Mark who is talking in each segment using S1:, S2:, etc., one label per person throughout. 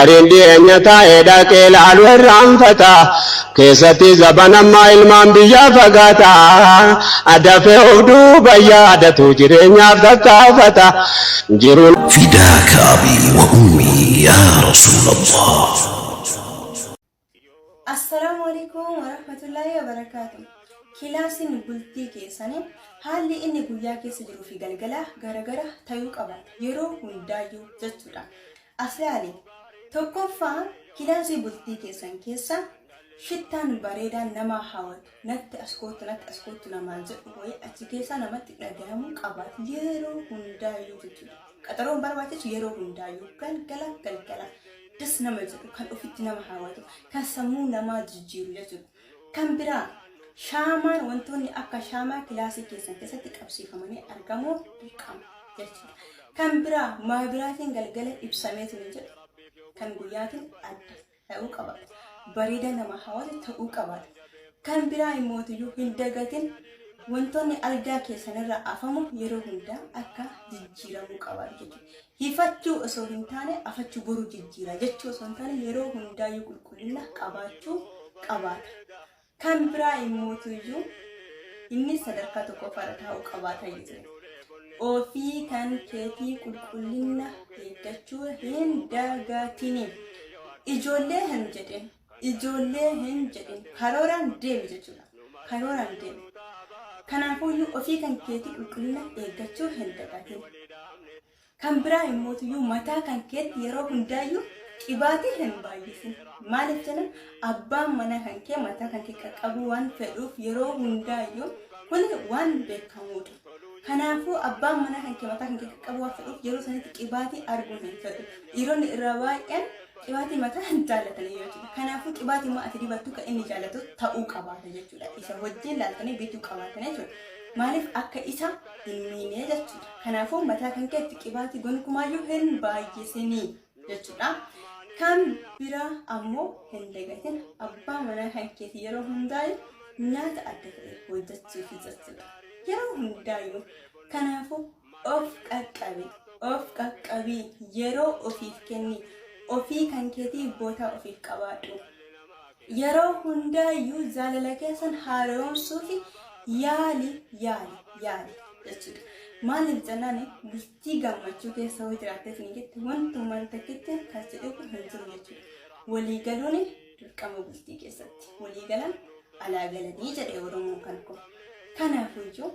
S1: garindi enyata eda kelaalu irraanfata keessatti zabanammaa ilmaan biyyaa fagaata adafe obduu bayyaadatu jireenyaaf takkaafata jiruun
S2: فداك أبي وأمي يا رسول الله.
S3: السلام عليكم ورحمة الله وبركاته. كلاسين بلتي كيساني حالي إني قويا كيسجلو في قلقلة غرغرة تايوك أبات يرو هندايو جتولا أسلالي توقفا كلاسي بلتي كيسان كيسا شتان بريدا نما حاوت نت أسكوت نما جتوي أتكيسا نمت نجامو أبات يرو هندايو جتولا كترون برباتش يرو هندايو قلقلة دس نما جتو كان أفت نما حاوتو كان سمو نما جيجيرو جتو كان برا شامان وانتوني أكا شاما كلاسي كيسان كيسا تكابسي فماني أرقامو بكام جتو كان برا ما براتين قلقلة إبساميت نجد كان قوياتين أدى تأوك أباد بريدا نما حاوتو تأوك أباد كان برا يموتو يو هندقاتين وانتوني ألقا كيسان الرأفامو يرو هندا أكا جيجيرا مقابل جتو hifachu osoo hin taane afachu boru jijjiira jechuu osoo hin taane yeroo hundaayyuu qulqullina qabaachuu qabaata. Kan biraa immoo inni sadarkaa tokko fara taa'uu qabaata jechuudha. Ofii kan keetii qulqullina eeggachuu hin dagaatini. Ijoollee hin jedhin karooraan deemi jechuudha. Karooraan deemi. Kanaafuu ofii kan keetii qulqullina eeggachuu hin dagaatini. kan biraa immoo mataa kan keetti yeroo hundaayyuu qibaatii hin baay'isin maaliif jenna abbaan mana kan kee mataa kan kee qaqqabu waan fedhuuf yeroo hundaayyuu kun waan beekamudha. Kanaafuu abbaan mana kan kee mataa kan kee qaqqabu waan fedhuuf yeroo sanitti qibaatii arguu hin fedhu. Dhiironni irraa baay'een qibaatii mataa hin jaallatan jechuudha. Kanaafuu qibaatii maa ati dibattu kan inni jaallatu ta'uu qabaata jechuudha. Isa wajjin laaltanii bituu qabaatan jechuudha. Maaliif akka isa hin miine jechuudha. Kanaafuu mataa kan keetti qibaatii gonkumaayyuu hin baay'isinii jechuudha. Kan biraa ammoo hin dagatin abbaa manaa kan keetti yeroo hundaayyuu nyaata adda ta'e hojjechuufi jechuudha. Yeroo hundaayyuu kanaafuu of qaqqabii yeroo ofiif kenni ofii kan keetii bootaa ofiif qabaadhu. Yeroo hundaayyuu jaalala keessan haaromsuufi yaali jechuudha. Maaliif jennaan bultii gammachuu keessa hoo jiraateef ni jetti wantumaan takkitti kan jedhu kun hin jiru jechuudha. Waliigaluun dirqama bultii keessatti waliigalan alaa galanii jedhee Oromoon kan kun. Kanaafuu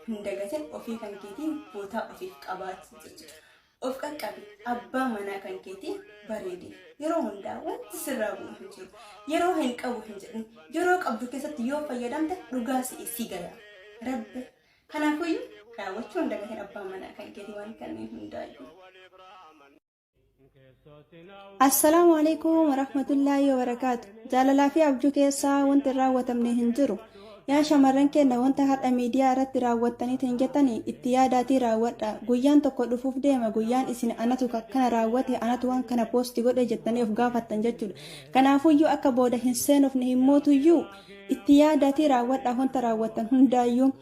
S3: hin dagatin ofii kan keetiin bootaa ofiif qabaatu jechuudha. Of qaqqabi abbaa manaa kan keetii bareedi. Yeroo hundaa wanti sirraa bu'u hin jiru. Yeroo hin qabu hin jedhin yeroo qabdu keessatti yoo fayyadamte dhugaa si gala. Rabbi kanaafuu raawwachuu hin dagatin abbaa manaa kan keetii waan kanneen hundaayyuu.
S4: Assalaamu alaikum warahmatullaahi wabarakaatu. Jaalalaa fi abjuu keessaa wanti raawwatamne hin jiru. Yaa shamarran keenya wanta har'a miidiyaa irratti raawwattaniitiin jettanii itti yaadaatii raawwadha. Guyyaan tokko dhufuuf deema guyyaan isin anatu kana raawwate anatu waan kana poosti godhe jettanii of gaafattan jechuudha. Kanaafuyyuu akka booda hin seenofne hin mootuyyuu itti yaadaatii raawwadha wanta raawwattan hundaayyuu.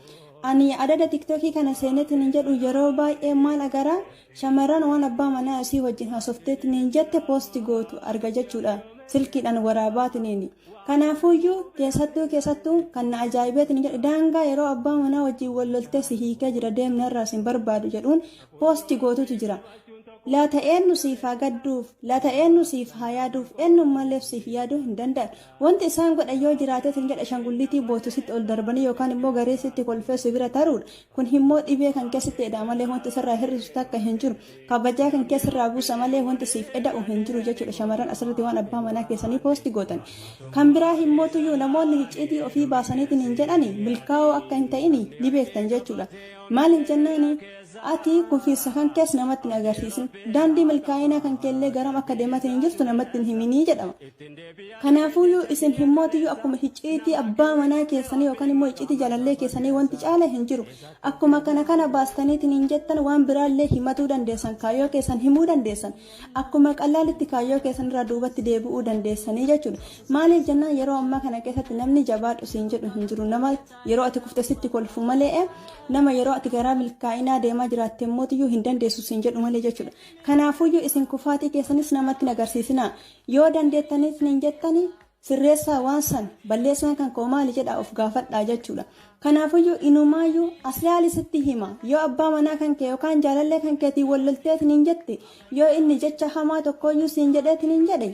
S4: Ani adada tiktokii kana seeneetiin jedhu yeroo baay'ee maal agaraa shamarran waan abbaa manaa isii wajjin haasofteetiin jette poosti gootu arga jechuudha. Silkiidhaan waraabaatiin. Kanaafuyyuu keessattuu kan na ajaa'ibeetiin jedhu daangaa yeroo abbaa manaa wajjin wal loltee si hiikee jira deemnarraa sin barbaadu jedhuun poosti gootutu jira. Laata eenyu siif haa gadduuf, laata eenyu siif haa yaaduuf, eenyummaaleef siif yaaduu hin danda'an. Wanti isaan godhan yoo jiraateetiin jedha ashangulliitii bootusitti ol darbanii yookaan immoo gareessitti kolfeessu bira taruudha. Kun immoo dhibee kan keessatti eda'u malee wanti sirraa hir'isu takka hin jiru. Kabajaa kan keessarraa buusa malee wanti siif eda'u hin jiru jechuudha. Shamarran asirratti waan abbaa manaa keessanii poosti gootan. Kan biraa himmootuyyuu namoonni icciitii ofii baasaniitiin hin jedhani milkaa'oo akka hin ta'ini ni beektan jechuudha. Maaliif jennaani ati kufiisa kan keessa namatti hin agarsiisin. Daandii milkaa'inaa kan keellee garam akka deematiin hin jirtu namatti hin himinii jedhama. Kanaafuyyuu isin himmootiyyuu akkuma icciitii abbaa manaa keessanii yookaan immoo icciitii jaalallee keessanii wanti caala hin jiru. Akkuma kana baastaniitiin hin jettan waan biraallee himatuu dandeessan kaayyoo keessan himuu dandeessan. Akkuma qallaalitti kaayyoo keessan irraa duubatti deebi'uu dandeessanii jechuudha. Maaliif jennaan yeroo ammaa kana keessatti namni jabaadhu siin jedhu hin jiru. Nama yeroo ati kuftesitti kolfu malee nama yeroo ati garaa milkaa'inaa deemaa jiraatte mootiyyuu hin dandeessu siin jedhu malee jechuudha. Kanaafuyyuu isin kufaatii keessanis namatti agarsiisinaa yoo dandeettanis hin jettanii sirreessaa waan san balleessan kan koo maali jedha of gaafadhaa jechuudha. Kanaafuyyuu inumaayyuu aslaalisitti hima yoo abbaa manaa kan kee yookaan jaalallee kan keetii wallolteetiin hin jette yoo inni jecha hamaa tokkoyyuu siin jedheetiin hin jedhe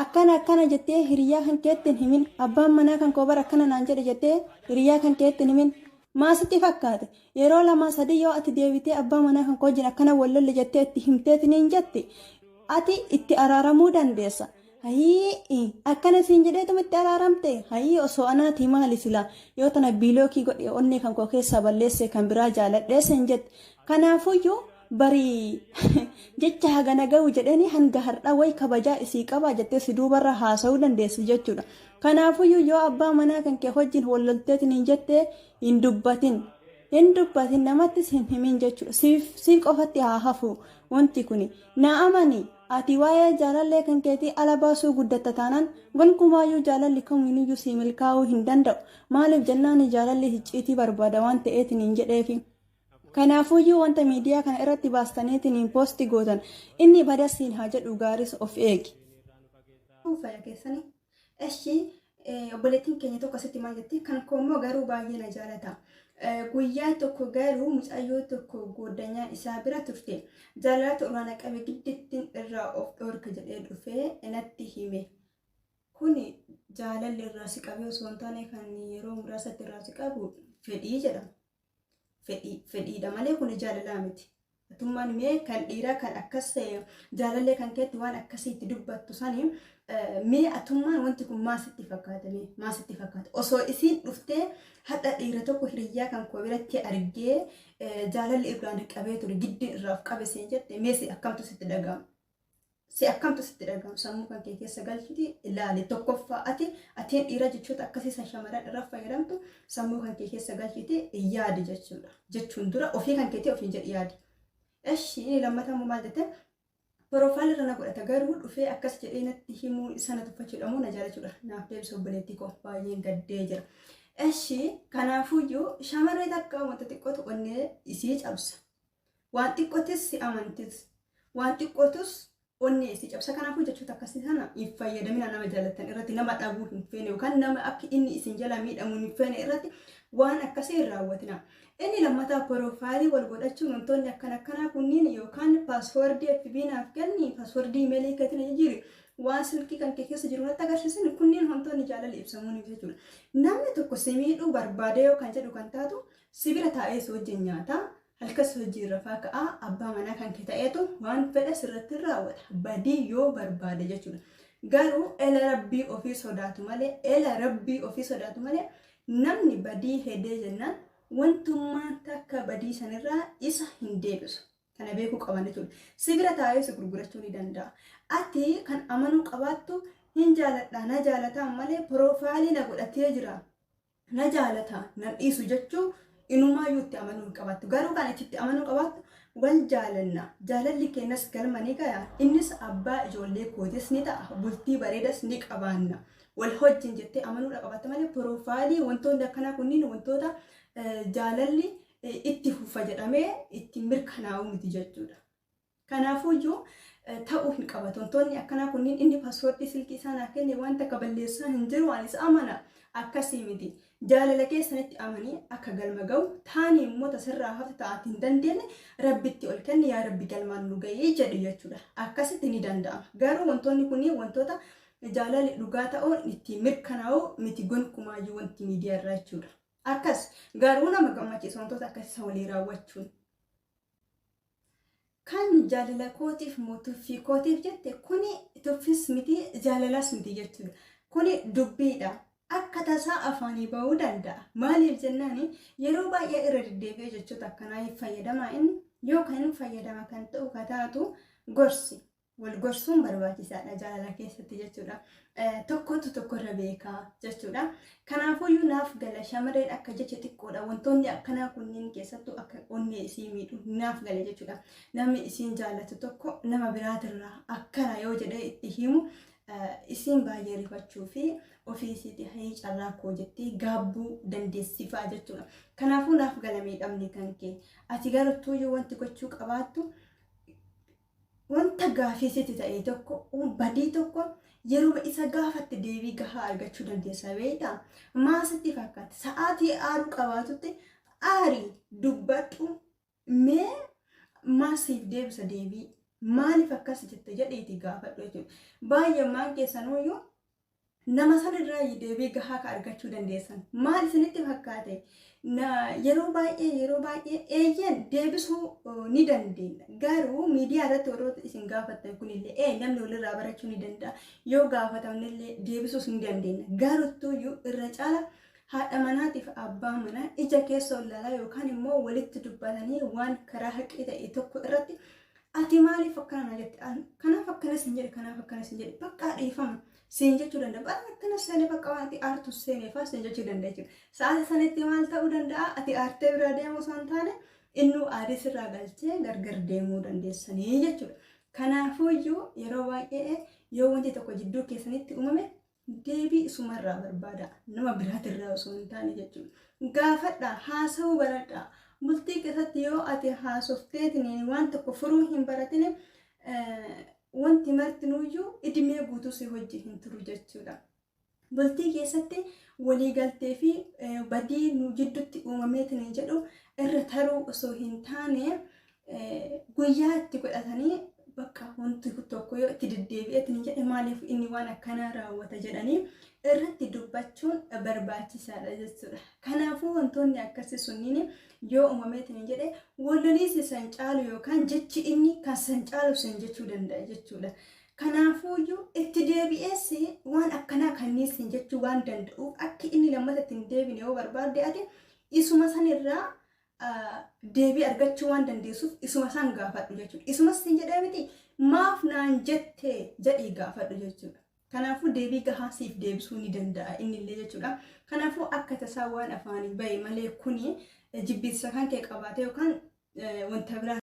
S4: akkana jettee hiriyaa kan keettiin himin abbaan manaa kan koo bara akkana naan jedhe jettee hiriyaa kan keettiin himin maasitti fakkaate yeroo lama sadii yoo ati deebitee abbaa manaa kan koo jira akkana wallolle jettee itti himteetiin hin jette ati itti araaramuu dandeessa. Hayii akkana siin jedheetuma itti araaramte hayii osoo anaati maali sila yoo tana biilookii godhe onnee kan koo keessaa balleesse kan biraa jaaladhee siin jette. Kanaafuyyuu barii jecha hagana ga'u jedhanii hanga har'a wayi kabajaa isii qabaa jettee si duubarra haasa'uu dandeessi jechuudha. Kanaafuyyuu yoo abbaa manaa kan kee wajjin wallolteetiin hin jettee hin dubbatin namattis hin himin jechuudha. Siif qofatti haa hafu wanti kuni na amani. Ati waa'ee jaalallee kan keetii ala baasuu guddatta taanaan gonkumaayyuu jaalalli kamiiniyyuu si milkaa'uu hin danda'u. Maaliif jennaan jaalalli icciitii barbaada waan ta'eetiin hin jedheefi. Kanaafuyyuu wanta miidiyaa kana irratti baastaniitiin hin poosti gootan inni badasiin haa jedhu gaaris of eegi.
S3: Fayyaa keessanii eshi obboleettiin keenya tokko asitti maal jetti kan koommoo garuu baay'ee na jaalata. Guyyaa tokko garuu mucayyoo tokko goddanyaa isaa bira turte jaalala olaanaa qabe giddittiin irraa of dhoorka jedhee dhufee natti hime. Kuni jaalalli irraa si qabee osoo hin taane kan yeroo muraasatti irraa si qabu fedhii jedhama. Fedhiidha malee kun jaalalaa miti. Atummaan mee kan dhiiraa kan akkas jaalallee kan keetti waan akkasiitti dubbattu sanii mee atummaan wanti kun maasitti fakkaata osoo isiin dhuftee hadha dhiira tokko hiriyyaa kan koo biratti argee jaalalli irraan qabee ture giddin irraaf qabe seen jette mee si akkamtu sitti dhaga'amu sammuu kan kee keessa galchiti ilaali tokkoffaa atiin dhiira jechoota akkasiisan shamarran irraa fayyadamtu sammuu kan kee keessa galchiti yaadi jechuudha jechuun dura ofii kan keetii ofiin jedhi yaadi. Eshi lammataa maal jette Profaayilii irra na godhata garuu dhufee akkas jedhee natti himuu sana tuffachuudhamoo na jaalachuudha. Naaf deebisa obboleettii koo baay'een gaddee jira. Eshi kanaafuyyuu shamarree takka wanta xiqqootu onnee isii cabsa. Waan xiqqootis si amantis. Waan xiqqootus onnee isii cabsa. Kanaafuu jechoota akkasii sana hin fayyadamina nama jaalatan irratti nama dhabuu hin feene yookaan nama akka inni isin jala miidhamuu hin feene irratti waan akkasii hin raawwatina. Inni lammataa profaayilii wal godhachuun wantoonni akkanaa kunniin yookaan paaswoordii FB naaf kenni paaswoordii imeelii keetiin jijjiiri waan silkii kan kee keessa jiru natti agarsiisan kunniin wantoonni jaalala ibsamuuniif jechuudha. Namni tokko si miidhuu barbaade yookaan jedhu kan taatu si bira taa'ee si wajjin nyaata halkas hojii rafaa ka'aa abbaa manaa kan kee ta'eetu waan fedha sirratti raawwata badii yoo barbaade jechuudha. Garuu ela rabbii ofii sodaatu malee namni badii hedee jennaan wantummaan takka badii sanirraa isa hin deebisu. Kana beekuu qaban jechuudha. Si bira taa'ee si gurgurachuu ni danda'a. Ati kan amanuu qabaattu hin jaaladha na jaalataa malee profaayilii na godhatee jira. Na jaalataa na dhiisu jechuu inumaayyuu itti amanuu hin qabaattu. Garuu kan itti amanuu qabaattu wal jaalanna. Jaalalli keenyas galma ni ga'a. Innis abbaa ijoollee kootis ni ta'a. Bultii bareedas ni qabaanna. Wal hojjin jettee amanuudha qabatta malee profaayilii wantoonni akkanaa kunniin wantoota jaalalli itti fufa jedhamee itti mirkanaa'u miti jechuudha. Kanaafuyyuu ta'uu hin qabatu. Wantoonni akkanaa kunniin inni paaswoordii silkii isaa naaf kenne waan takka balleessaa hin jiru waan isa amana akkasii miti. Jaalala keessanitti amanii akka galma ga'u taanii immoo tasirraa hafte ta'aati hin dandeenye rabbitti ol kenne yaa rabbi galmaan nu ga'ee jedhu jechuudha. Akkasitti ni danda'ama. Garuu wantoonni kunniin wantoota jaalalli dhugaa ta'uun itti mirkanaa'u miti gonkumaayyuu wanti miidiyaa irraa jechuudha. Akkas garuu nama gammachiisu wantoota akkasii walii raawwachuun. Kan jaalala kootiif tuffii kootiif jette kuni tuffis miti jaalalas miti jechuudha. Kuni dubbiidha. Akka tasaa afaanii bahuu danda'a. Maaliif jennaani yeroo baay'ee irra deddeebi'ee jechoota akkanaa hin fayyadamaa inni yookaan fayyadama kan ta'u kataatu gorsi. Wal gorsuun barbaachisaadha jaalala keessatti jechuudha. Tokkotu tokkorra beekaa jechuudha. Kanaafuyyuu naaf gala shamarreen akka jecha xiqqoodha. Wantoonni akkanaa kunniin keessattuu akka onnee isii miidhu naaf gala jechuudha. Namni isiin jaallatu tokko nama biraatirraa akkana yoo jedhee itti himu isin baay'ee rifachuu fi ofiisiiti hayii carraa koo jettee gaabbuu dandeessifaa jechuudha. Kanaafuu naaf galamee dhabne kan kee ati garuu yoo wanti gochuu qabaattu wanta gaafisitti ta'e tokko badii tokko yeroo isa gaafatte deebii gahaa argachuu dandeessa beektaa. Maasitti fakkaata sa'aatii aaruu qabaatutti aarii dubbadhu mee maasiif deebisa deebii maaliif akkas jette jedheeti gaafadhu jechuudha. Baay'een keessanuu nama sanirraa deebii gahaa ka argachuu dandeessan maal isinitti fakkaate yeroo baay'ee eeyyan deebisuu ni dandeenya. Garuu miidiyaa irratti warra isin gaafattan kunillee namni walirraa barachuu ni danda'a. Yoo gaafatamnillee deebisuus ni dandeenya. Garuu irra caala haadha manaatiif abbaa manaa ija keessa ollalaa yookaan immoo walitti dubbatanii waan karaa haqii ta'e tokko irratti ati maaliif akkana jette kanaaf akkana sin jedhe kanaaf akkana sin jedhe bakka dhiifama siin jechuu danda'a. Bara akkana seenee bakka wanti aartu seenee fa'aa siin jechuu danda'a jechuudha. Sa'aatii sanatti maal ta'uu danda'a ati aartee bira deemuu osoo hin taane innuu aarii sirraa galchee gargar deemuu dandeessanii jechuudha. Kanaafuu yeroo baay'ee yoo wanti tokko jidduu keessanitti uumame deebii isumarraa barbaada nama biraatirraa osoo hin taane jechuudha. Gaafadhaa haasa'uu baradhaa. Bultii keessatti yoo ati haasofteetiin waan tokko furuu hin baratine wanti martinuyyuu idimee guutuu si hojii hin turu jechuudha. Bultii keessatti waliigaltee fi badii nu jidduutti uumameetiin jedhu irra taruu osoo hin taane guyyaa itti godhatanii bakka wanti tokko yoo itti deddeebi'eetiin jedhe maaliif inni waan akkanaa raawwata jedhanii irratti dubbachuun barbaachisaadha jechuudha. Kanaafuu wantoonni akkasii sunniin yoo uumameetiin jedhe walloliis san caalu yookaan jechi inni kan san caalu san jechuu danda'a jechuudha. Kanaafuu itti deebi'ees waan akkanaa kanniisin jechuu waan danda'uuf akka inni lammata ittiin deebine yoo barbaadde ati isuma sanirraa deebii argachuu waan dandeessuuf isuma san gaafadhu jechuudha. Isumas sin jedhee miti maaf naan jettee jedhii gaafadhu jechuudha. Kanaafuu deebii gahaa siif deebisuu ni danda'a innillee jechuudha. Kanaafuu akka tasaa waan afaanii bahe malee kuni jibbisa kan kee qabaate yookaan wanta biraa